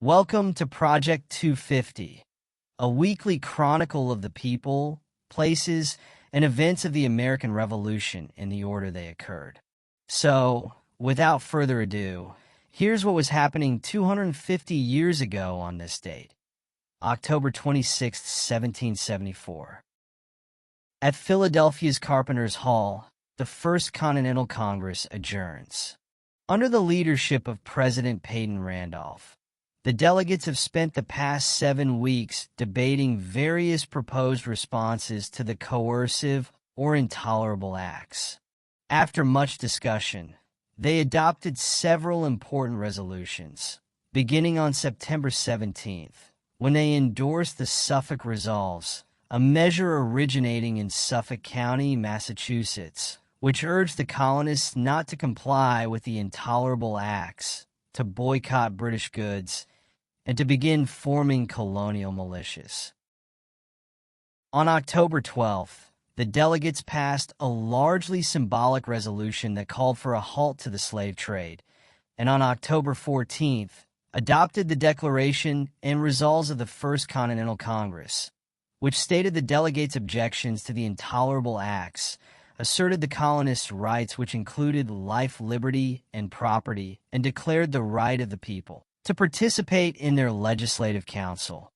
Welcome to Project 250, a weekly chronicle of the people, places, and events of the American Revolution in the order they occurred. So, without further ado, here's what was happening 250 years ago on this date, October 26, 1774. At Philadelphia's Carpenters' Hall, the First Continental Congress adjourns. Under the leadership of President Peyton Randolph, the delegates have spent the past 7 weeks debating various proposed responses to the coercive or intolerable acts. After much discussion, they adopted several important resolutions, beginning on September 17th, when they endorsed the Suffolk Resolves, a measure originating in Suffolk County, Massachusetts, which urged the colonists not to comply with the intolerable acts, to boycott British goods, and to begin forming colonial militias. On October 12th, the delegates passed a largely symbolic resolution that called for a halt to the slave trade, and on October 14th, adopted the Declaration and Resolves of the First Continental Congress, which stated the delegates' objections to the intolerable acts, asserted the colonists' rights, which included life, liberty, and property, and declared the right of the people to participate in their legislative council.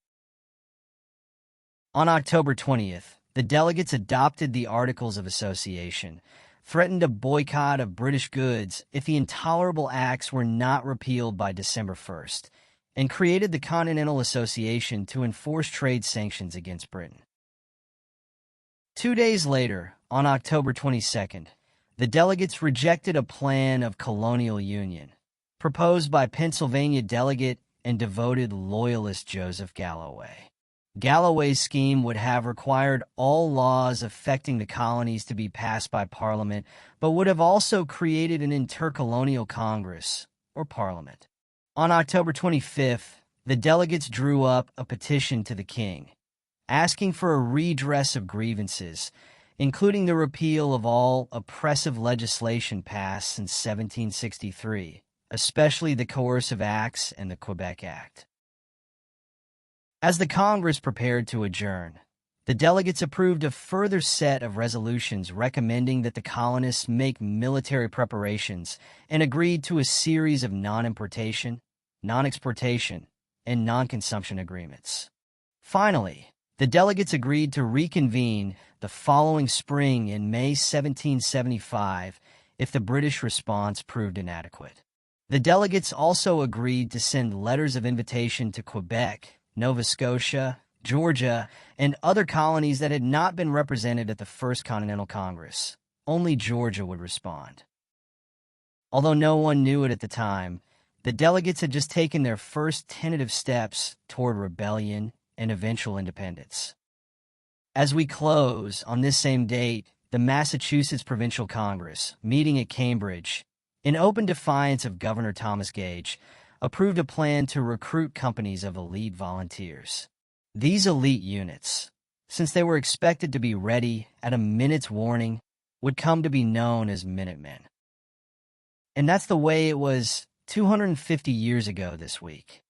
On October 20th, the delegates adopted the Articles of Association, threatened a boycott of British goods if the intolerable acts were not repealed by December 1st, and created the Continental Association to enforce trade sanctions against Britain. 2 days later, on October 22nd, the delegates rejected a plan of colonial union, proposed by Pennsylvania delegate and devoted loyalist Joseph Galloway. Galloway's scheme would have required all laws affecting the colonies to be passed by Parliament, but would have also created an intercolonial Congress, or Parliament. On October 25th, the delegates drew up a petition to the king, asking for a redress of grievances, including the repeal of all oppressive legislation passed since 1763, especially the Coercive Acts and the Quebec Act. As the Congress prepared to adjourn, the delegates approved a further set of resolutions recommending that the colonists make military preparations and agreed to a series of non-importation, non-exportation, and non-consumption agreements. Finally, the delegates agreed to reconvene the following spring in May 1775 if the British response proved inadequate. The delegates also agreed to send letters of invitation to Quebec, Nova Scotia, Georgia, and other colonies that had not been represented at the First Continental Congress. Only Georgia would respond. Although no one knew it at the time, the delegates had just taken their first tentative steps toward rebellion and eventual independence. As we close on this same date, the Massachusetts Provincial Congress, meeting at Cambridge, in open defiance of Governor Thomas Gage, approved a plan to recruit companies of elite volunteers. These elite units, since they were expected to be ready at a minute's warning, would come to be known as Minutemen. And that's the way it was 250 years ago this week.